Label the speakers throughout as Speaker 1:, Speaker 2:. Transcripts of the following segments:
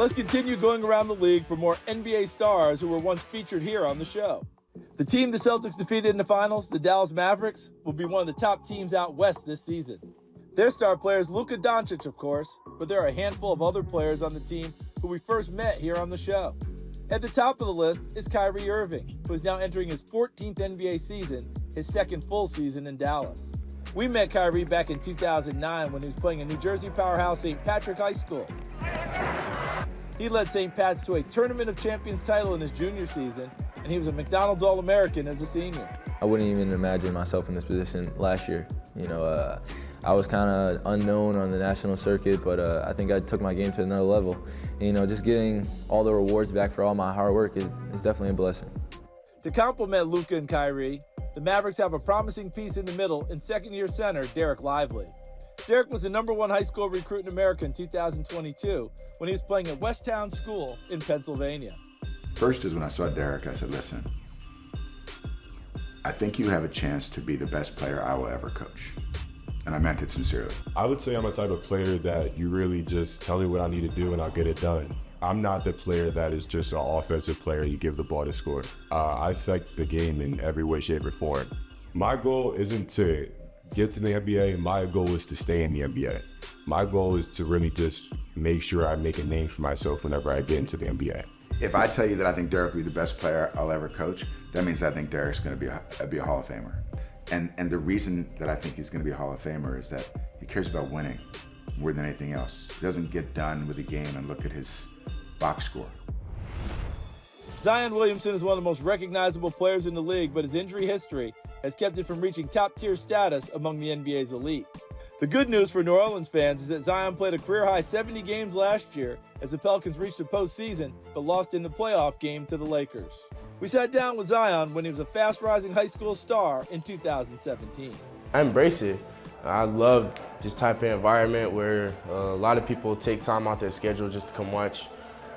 Speaker 1: Let's continue going around the league for more NBA stars who were once featured here on the show. The team the Celtics defeated in the finals, the Dallas Mavericks, will be one of the top teams out west this season. Their star player is Luka Doncic, of course, but there are a handful of other players on the team who we first met here on the show. At the top of the list is Kyrie Irving, who is now entering his 14th NBA season, his second full season in Dallas. We met Kyrie back in 2009 when he was playing at New Jersey powerhouse St. Patrick High School. He led St. Pat's to a Tournament of Champions title in his junior season, and he was a McDonald's All-American as a senior.
Speaker 2: I wouldn't even imagine myself in this position last year. I was kind of unknown on the national circuit, but I think I took my game to another level. And, just getting all the rewards back for all my hard work is definitely a blessing.
Speaker 1: To complement Luka and Kyrie, the Mavericks have a promising piece in the middle in second-year center Derek Lively. Derek was the #1 high school recruit in America in 2022 when he was playing at Westtown School in Pennsylvania.
Speaker 3: First is when I saw Derek, I said, listen, I think you have a chance to be the best player I will ever coach. And I meant it sincerely.
Speaker 4: I would say I'm a type of player that you really just tell me what I need to do and I'll get it done. I'm not the player that is just an offensive player you give the ball to score. I affect the game in every way, shape, or form. My goal isn't to get to the NBA, my goal is to stay in the NBA. My goal is to really just make sure I make a name for myself whenever I get into the NBA.
Speaker 3: If I tell you that I think Derek will be the best player I'll ever coach, that means I think Derek's going to be a Hall of Famer. And the reason that I think he's going to be a Hall of Famer is that he cares about winning more than anything else. He doesn't get done with the game and look at his box score.
Speaker 1: Zion Williamson is one of the most recognizable players in the league, but his injury history has kept him from reaching top-tier status among the NBA's elite. The good news for New Orleans fans is that Zion played a career-high 70 games last year as the Pelicans reached the postseason, but lost in the playoff game to the Lakers. We sat down with Zion when he was a fast-rising high school star in 2017.
Speaker 5: I embrace it. I love this type of environment where a lot of people take time out their schedule just to come watch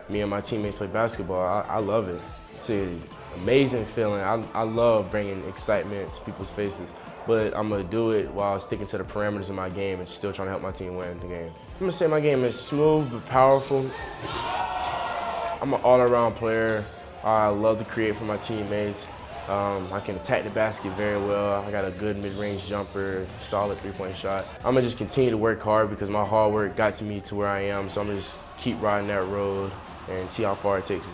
Speaker 5: me and my teammates play basketball. I love it. It's an amazing feeling. I love bringing excitement to people's faces, but I'm going to do it while sticking to the parameters of my game and still trying to help my team win the game. I'm going to say my game is smooth but powerful. I'm an all-around player. I love to create for my teammates. I can attack the basket very well. I got a good mid-range jumper, solid three-point shot. I'm gonna just continue to work hard because my hard work got to me to where I am, so I'm gonna just keep riding that road and see how far it takes me.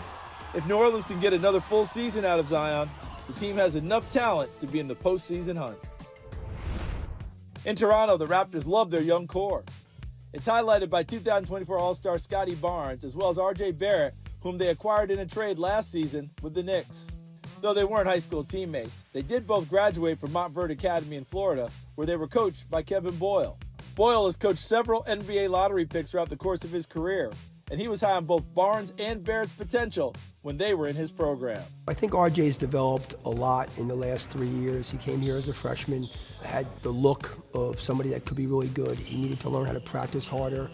Speaker 1: If New Orleans can get another full season out of Zion, the team has enough talent to be in the postseason hunt. In Toronto, the Raptors love their young core. It's highlighted by 2024 All-Star Scotty Barnes, as well as R.J. Barrett, whom they acquired in a trade last season with the Knicks. Though they weren't high school teammates, they did both graduate from Montverde Academy in Florida, where they were coached by Kevin Boyle. Boyle has coached several NBA lottery picks throughout the course of his career, and he was high on both Barnes and Barrett's potential when they were in his program.
Speaker 6: I think RJ's developed a lot in the last 3 years. He came here as a freshman, had the look of somebody that could be really good. He needed to learn how to practice harder,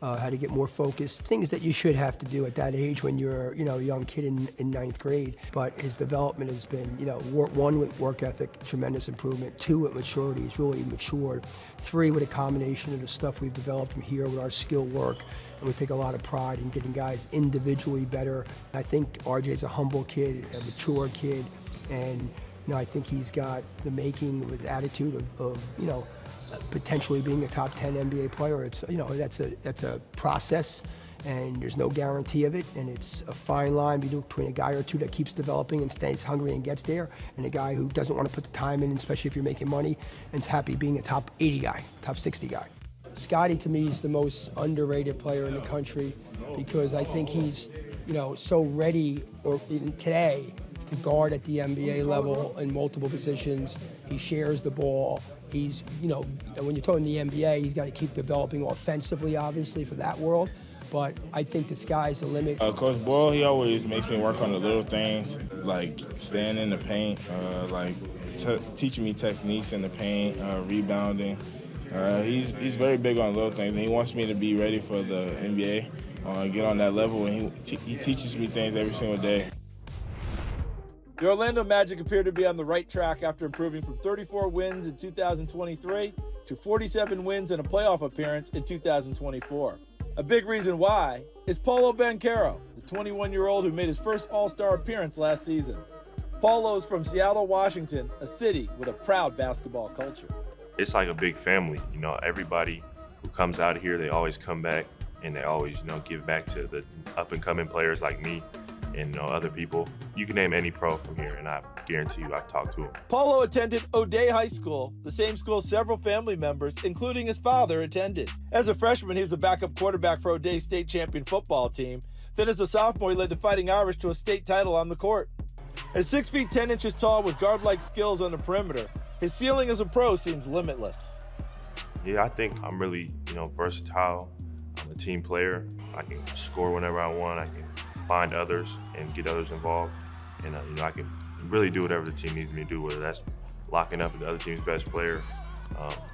Speaker 6: how to get more focused, things that you should have to do at that age when you're, a young kid in ninth grade. But his development has been, one, with work ethic, tremendous improvement. Two, with maturity, he's really matured. Three, with a combination of the stuff we've developed here with our skill work. And we take a lot of pride in getting guys individually better. I think RJ's a humble kid, a mature kid, and I think he's got the making with attitude of potentially being a top 10 NBA player. It's that's a process, and there's no guarantee of it, and it's a fine line between a guy or two that keeps developing and stays hungry and gets there, and a guy who doesn't want to put the time in, especially if you're making money, and is happy being a top 80 guy, top 60 guy. Scotty, to me, is the most underrated player in the country because I think he's, so ready today to guard at the NBA level in multiple positions. He shares the ball. He's, when you're talking the NBA, he's got to keep developing offensively, obviously, for that world. But I think the sky's the limit.
Speaker 7: Coach Boyle, he always makes me work on the little things, like staying in the paint, teaching me techniques in the paint, rebounding. He's very big on little things, and he wants me to be ready for the NBA, get on that level, and he teaches me things every single day.
Speaker 1: The Orlando Magic appear to be on the right track after improving from 34 wins in 2023 to 47 wins and a playoff appearance in 2024. A big reason why is Paulo Banchero, the 21-year-old who made his first All-Star appearance last season. Paulo is from Seattle, Washington, a city with a proud basketball culture.
Speaker 8: It's like a big family, you know, everybody who comes out of here, they always come back and they always, you know, give back to the up-and-coming players like me and, you know, other people. You can name any pro from here and I guarantee you I've talked to him.
Speaker 1: Paulo attended O'Day High School, the same school several family members, including his father, attended. As a freshman, he was a backup quarterback for O'Day's state champion football team. Then as a sophomore, he led the Fighting Irish to a state title on the court. At 6 feet 10 inches tall with guard-like skills on the perimeter, his ceiling as a pro seems limitless.
Speaker 8: Yeah, I think I'm really, you know, versatile. I'm a team player. I can score whenever I want. I can find others and get others involved. And, you know, I can really do whatever the team needs me to do, whether that's locking up with the other team's best player,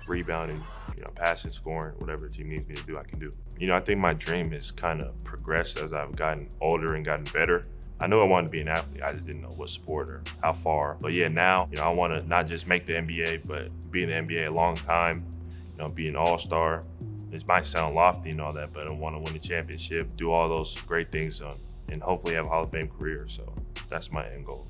Speaker 8: rebounding, you know, passing, scoring, whatever the team needs me to do, I can do. You know, I think my dream has kind of progressed as I've gotten older and gotten better. I knew I wanted to be an athlete. I just didn't know what sport or how far. But yeah, now, you know, I want to not just make the NBA, but be in the NBA a long time, you know, be an all-star. It might sound lofty and all that, but I want to win a championship, do all those great things, and hopefully have a Hall of Fame career. So that's my end goal.